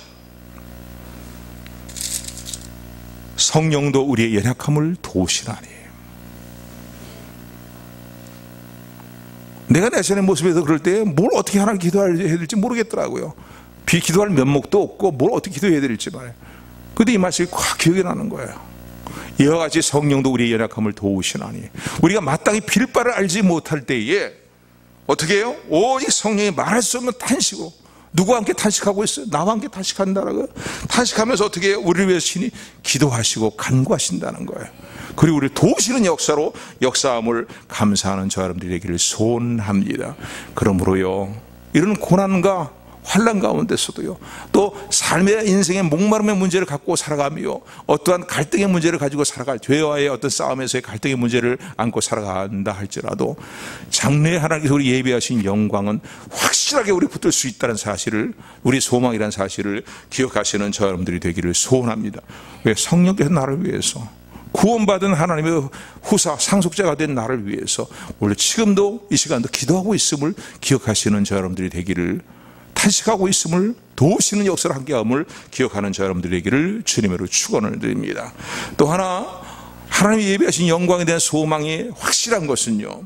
성령도 우리의 연약함을 도우시나니. 내가 내 자신의 모습에서 그럴 때 뭘 어떻게 하나님 기도해야 될지 모르겠더라고요. 기도할 면목도 없고 뭘 어떻게 기도해야 될지 말이에요. 근데 이 말씀이 확 기억이 나는 거예요. 이와 같이 성령도 우리의 연약함을 도우시나니. 우리가 마땅히 빌 바를 알지 못할 때에 어떻게 해요? 오직 성령이 말할 수 없는 탄식으로, 누구와 함께 탄식하고 있어요? 나와 함께 탄식한다라고. 탄식하면서 어떻게 해요? 우리를 위해서 신이 기도하시고 간구하신다는 거예요. 그리고 우리를 도우시는 역사로 역사함을 감사하는 저 여러분들이 되기를 소원합니다. 그러므로요, 이런 고난과 환난 가운데서도요, 또 삶의 인생의 목마름의 문제를 갖고 살아가며 어떠한 갈등의 문제를 가지고 살아갈, 죄와의 어떤 싸움에서의 갈등의 문제를 안고 살아간다 할지라도 장래에 하나님께서 우리 예비하신 영광은 확실하게 우리 붙들 수 있다는 사실을, 우리 소망이라는 사실을 기억하시는 저 여러분들이 되기를 소원합니다. 왜? 성령께서 나를 위해서, 구원받은 하나님의 후사 상속자가 된 나를 위해서 오늘 지금도 이 시간도 기도하고 있음을 기억하시는 저 여러분들이 되기를, 탄식하고 있음을 도우시는 역사를 함께함을 기억하는 저 여러분들이 되기를 주님으로 축원을 드립니다. 또 하나, 하나님이 예비하신 영광에 대한 소망이 확실한 것은요,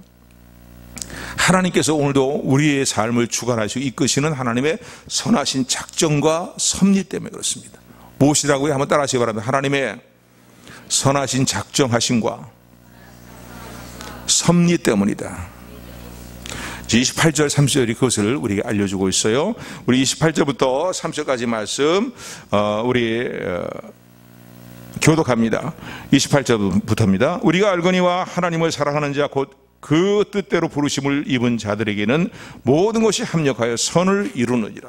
하나님께서 오늘도 우리의 삶을 주관하시고 이끄시는 하나님의 선하신 작정과 섭리 때문에 그렇습니다. 무엇이라고요? 한번 따라하시기 바랍니다. 하나님의 선하신 작정하심과 섭리 때문이다. 28절 30절이 그것을 우리에게 알려주고 있어요. 우리 28절부터 30절까지 말씀 우리 교독합니다. 28절부터입니다. 우리가 알거니와 하나님을 사랑하는 자 곧 그 뜻대로 부르심을 입은 자들에게는 모든 것이 합력하여 선을 이루느니라.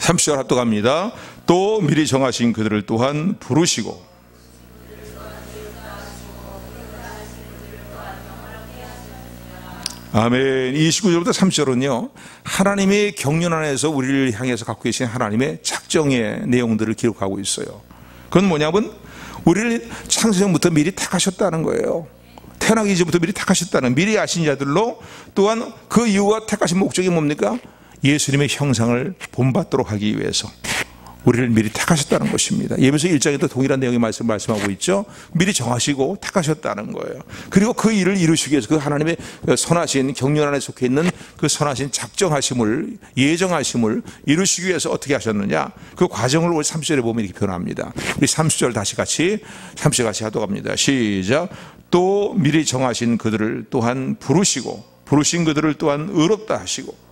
(30절) 합독합니다. 또 미리 정하신 그들을 또한 부르시고. 아멘. 29절부터 30절은요, 하나님의 경륜 안에서 우리를 향해서 갖고 계신 하나님의 작정의 내용들을 기록하고 있어요. 그건 뭐냐면 우리를 창세전부터 미리 택하셨다는 거예요. 태어나기 이전부터 미리 택하셨다는, 미리 아신 자들로, 또한 그 이유와 택하신 목적이 뭡니까? 예수님의 형상을 본받도록 하기 위해서 우리를 미리 택하셨다는 것입니다. 예배서 1장에도 동일한 내용의 말씀하고 있죠. 미리 정하시고 택하셨다는 거예요. 그리고 그 일을 이루시기 위해서 그 하나님의 선하신 경륜 안에 속해 있는 그 선하신 작정하심을, 예정하심을 이루시기 위해서 어떻게 하셨느냐, 그 과정을 오늘 30절에 보면 이렇게 표현합니다. 우리 30절 다시 같이 30절 같이 하도록 합니다. 시작. 또 미리 정하신 그들을 또한 부르시고 부르신 그들을 또한 의롭다 하시고.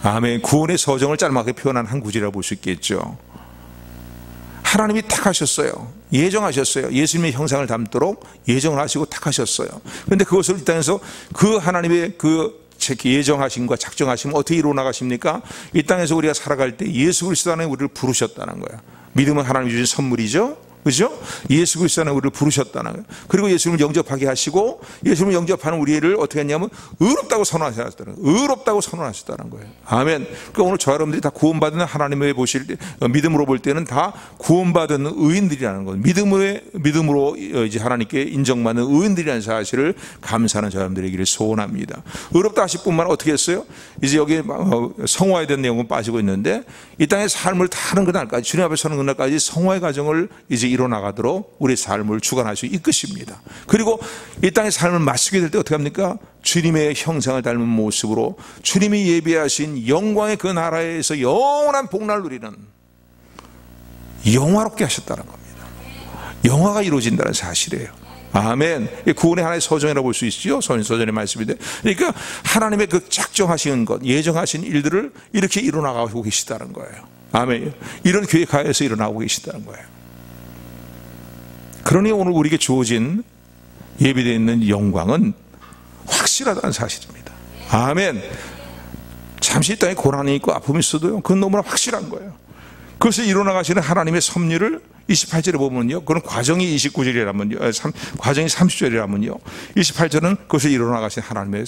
아멘. 구원의 서정을 짤막하게 표현한 한 구절이라고 볼 수 있겠죠. 하나님이 택하셨어요. 예정하셨어요. 예수님의 형상을 담도록 예정을 하시고 택하셨어요. 그런데 그것을 이 땅에서 그 하나님의 그 예정하심과 작정하심을 어떻게 이루어 나가십니까? 이 땅에서 우리가 살아갈 때 예수 그리스도 안에 우리를 부르셨다는 거예요. 믿음은 하나님이 주신 선물이죠. 그죠? 예수 그리스도 안에 우리를 부르셨다는 거예요. 그리고 예수님을 영접하게 하시고, 예수님을 영접하는 우리를 어떻게 했냐면 의롭다고 선언하셨다는 거예요. 의롭다고 선언하셨다는 거예요. 아멘. 그러니까 오늘 저 여러분들이 다 구원받은 하나님의 보실 때, 믿음으로 볼 때는 다 구원받은 의인들이라는 거예요. 믿음으로 이제 하나님께 인정받는 의인들이라는 사실을 감사하는 저 여러분들에게 소원합니다. 의롭다 하실 뿐만 어떻게 했어요? 이제 여기 성화에 대한 내용은 빠지고 있는데, 이 땅의 삶을 타는 그날까지, 주님 앞에 서는 그날까지 성화의 과정을 이제 일어나가도록 우리의 삶을 주관하시고 이끄십니다. 그리고 이 땅의 삶을 마치게 될 때 어떻게 합니까? 주님의 형상을 닮은 모습으로 주님이 예비하신 영광의 그 나라에서 영원한 복날을 누리는, 영화롭게 하셨다는 겁니다. 영화가 이루어진다는 사실이에요. 아멘. 구원의 하나의 서정이라고 볼 수 있죠. 서전의 말씀인데. 그러니까 하나님의 그 작정하신 것, 예정하신 일들을 이렇게 이뤄나가고 계시다는 거예요. 아멘. 이런 계획 하에서 일어나고 계시다는 거예요. 그러니 오늘 우리에게 주어진 예비되어 있는 영광은 확실하다는 사실입니다. 아멘. 잠시 이 땅에 고난이 있고 아픔이 있어도요, 그건 너무나 확실한 거예요. 그것을 이뤄나가시는 하나님의 섭리를 28절에 보면요, 그런 과정이 29절이라면요, 과정이 30절이라면요, 28절은 그것을 이뤄나가신 하나님의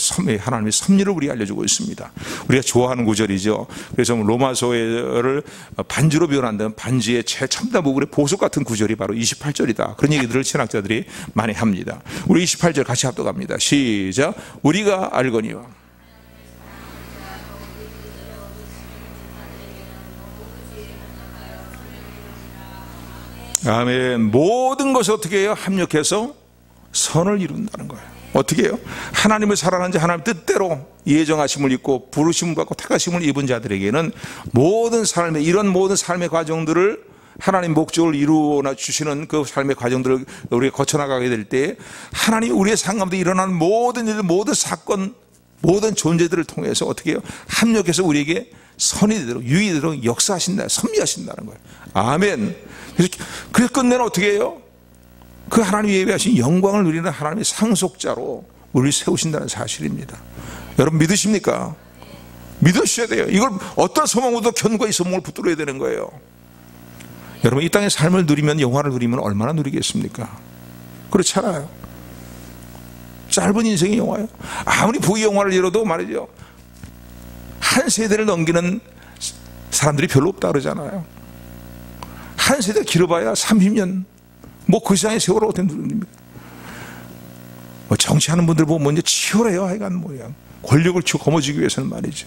섭리를 우리가 알려주고 있습니다. 우리가 좋아하는 구절이죠. 그래서 로마서를 반지로 변한다는 반지의 최첨단 부분의 보석 같은 구절이 바로 28절이다. 그런 얘기들을 신학자들이 많이 합니다. 우리 28절 같이 합독합니다. 시작. 우리가 알거니와. 아멘. 모든 것을 어떻게 해요? 합력해서 선을 이룬다는 거예요. 어떻게 해요? 하나님을 사랑하는 자, 하나님 뜻대로 예정하심을 입고 부르심을 받고 택하심을 입은 자들에게는 모든 삶의, 이런 모든 삶의 과정들을 하나님 목적을 이루어 주시는 그 삶의 과정들을 우리가 거쳐나가게 될 때 하나님이 우리의 삶 가운데 일어나는 모든 일, 모든 사건, 모든 존재들을 통해서 어떻게 해요? 합력해서 우리에게 선이 되도록, 유익이 되도록 역사하신다, 섭리하신다는 거예요. 아멘. 그래서 끝내는 어떻게 해요? 그 하나님이 예비하신 영광을 누리는 하나님의 상속자로 우리를 세우신다는 사실입니다. 여러분 믿으십니까? 믿으셔야 돼요. 이걸 어떤 소망으로도 견고히 소망을 붙들어야 되는 거예요. 여러분 이 땅의 삶을 누리면, 영화를 누리면 얼마나 누리겠습니까? 그렇잖아요. 짧은 인생의 영화예요. 아무리 부의 영화를 이뤄도 말이죠, 한 세대를 넘기는 사람들이 별로 없다 그러잖아요. 한 세대 길어봐야 30년, 뭐 그 이상의 세월을 어떻게 누립니까? 뭐 정치하는 분들 보면 이제 치열해요. 하여간 뭐야, 권력을 거머쥐기 위해서는 말이죠.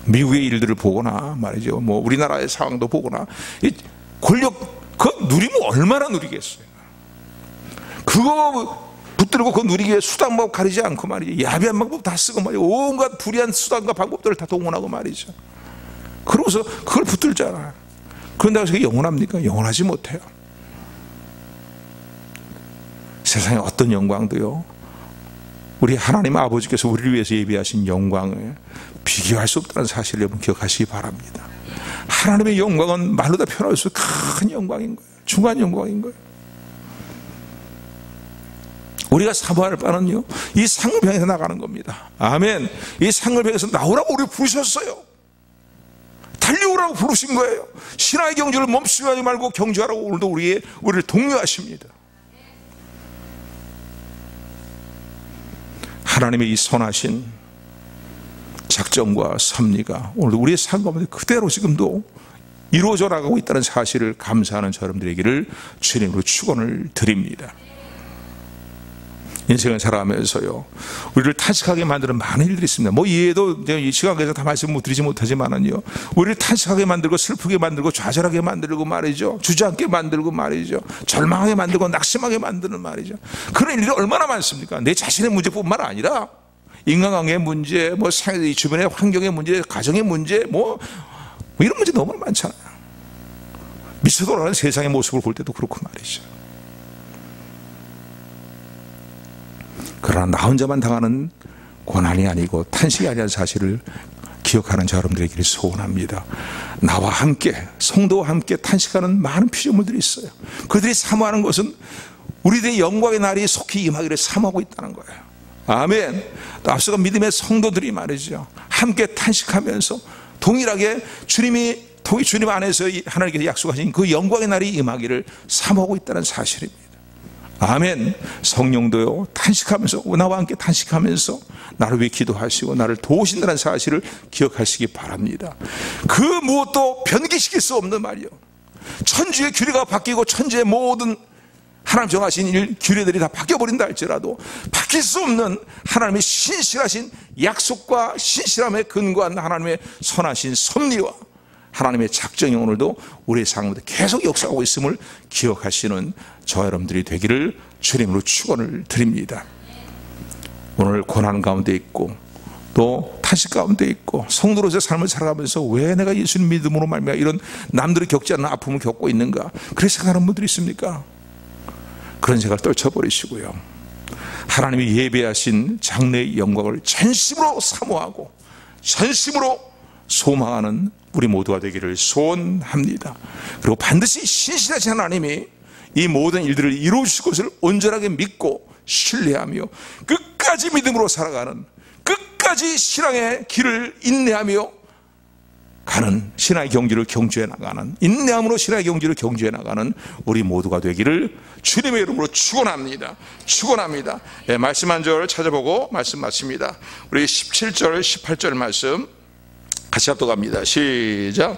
미국의 일들을 보거나 말이죠, 뭐 우리나라의 상황도 보거나, 이 권력 그거 누리면 얼마나 누리겠어요. 그거 붙들고 그거 누리기 위해 수단 방법 가리지 않고 말이죠, 야비한 방법 다 쓰고 말이죠, 온갖 불의한 수단과 방법들을 다 동원하고 말이죠. 그러고서 그걸 붙들잖아요. 그런다고 해서 그게 영원합니까? 영원하지 못해요. 세상에 어떤 영광도요, 우리 하나님 아버지께서 우리를 위해서 예비하신 영광을 비교할 수 없다는 사실을 여러분 기억하시기 바랍니다. 하나님의 영광은 말로 다 표현할 수 없는 큰 영광인 거예요. 중요한 영광인 거예요. 우리가 사모할 바는요, 이 상급형에서 나가는 겁니다. 아멘. 이 상급형에서 나오라고 우리를 부르셨어요. 달려오라고 부르신 거예요. 신화의 경주를 멈추지 말고 경주하라고 오늘도 우리를 독려하십니다. 하나님의 이 선하신 작정과 섭리가 오늘도 우리의 삶 가운데 그대로 지금도 이루어져 나가고 있다는 사실을 감사하는 저여러분들에게를 주님으로 축원을 드립니다. 인생을 살아가면서요, 우리를 탄식하게 만드는 많은 일들이 있습니다. 뭐 이해도 이 시간에서 다 말씀 못 드리지 못하지만은요, 우리를 탄식하게 만들고 슬프게 만들고 좌절하게 만들고 말이죠, 주저앉게 만들고 말이죠, 절망하게 만들고 낙심하게 만드는 말이죠. 그런 일들이 얼마나 많습니까? 내 자신의 문제뿐만 아니라 인간관계의 문제, 뭐 주변의 환경의 문제, 가정의 문제, 뭐 이런 문제 너무 많잖아요. 미쳐 돌아가는 세상의 모습을 볼 때도 그렇고 말이죠. 그러나 나 혼자만 당하는 고난이 아니고 탄식이 아니라는 사실을 기억하는 저 여러분들에게 소원합니다. 나와 함께, 성도와 함께 탄식하는 많은 피조물들이 있어요. 그들이 사모하는 것은 우리들의 영광의 날이 속히 임하기를 사모하고 있다는 거예요. 아멘. 또 앞서가 믿음의 성도들이 말이죠, 함께 탄식하면서 동일하게 주님 안에서 하나님께서 약속하신 그 영광의 날이 임하기를 사모하고 있다는 사실입니다. 아멘. 성령도요, 탄식하면서, 나와 함께 탄식하면서 나를 위해 기도하시고 나를 도우신다는 사실을 기억하시기 바랍니다. 그 무엇도 변기시킬 수 없는 말이요, 천주의 규례가 바뀌고 천주의 모든 하나님 정하신 규례들이 다 바뀌어버린다 할지라도 바뀔 수 없는 하나님의 신실하신 약속과 신실함에 근거한 하나님의 선하신 섭리와 하나님의 작정이 오늘도 우리의 삶 가운데 계속 역사하고 있음을 기억하시는 저 여러분들이 되기를 주님으로 축원을 드립니다. 오늘 고난 가운데 있고 또 탄식 가운데 있고 성도로서의 삶을 살아가면서 왜 내가 예수님 믿음으로 말미암아 이런 남들이 겪지 않는 아픔을 겪고 있는가, 그렇게 생각하는 분들이 있습니까? 그런 생각을 떨쳐버리시고요. 하나님이 예배하신 장래의 영광을 전심으로 사모하고 전심으로 소망하는 우리 모두가 되기를 소원합니다. 그리고 반드시 신실하신 하나님이 이 모든 일들을 이루어 주실 것을 온전하게 믿고 신뢰하며 끝까지 믿음으로 살아가는, 끝까지 신앙의 길을 인내하며 가는, 신앙의 경지를 경주해 나가는, 인내함으로 신앙의 경지를 경주해 나가는 우리 모두가 되기를 주님의 이름으로 축원합니다. 축원합니다. 예, 말씀 한 절 찾아보고 말씀 마칩니다. 우리 17절 18절 말씀 같이 합독합니다. 시작.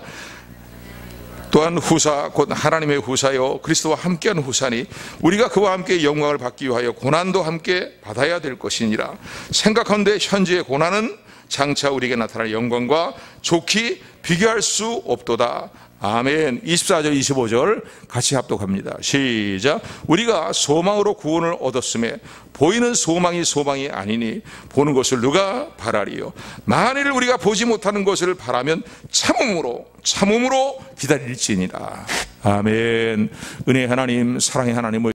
또한 후사 곧 하나님의 후사요 그리스도와 함께한 후사니 우리가 그와 함께 영광을 받기 위하여 고난도 함께 받아야 될 것이니라. 생각한데 현재의 고난은 장차 우리에게 나타날 영광과 좋게 비교할 수 없도다. 아멘. 24절 25절 같이 합독합니다. 시작. 우리가 소망으로 구원을 얻었음에 보이는 소망이 아니니 보는 것을 누가 바라리요. 만일 우리가 보지 못하는 것을 바라면 참음으로 기다릴지니라. 아멘. 은혜의 하나님, 사랑의 하나님을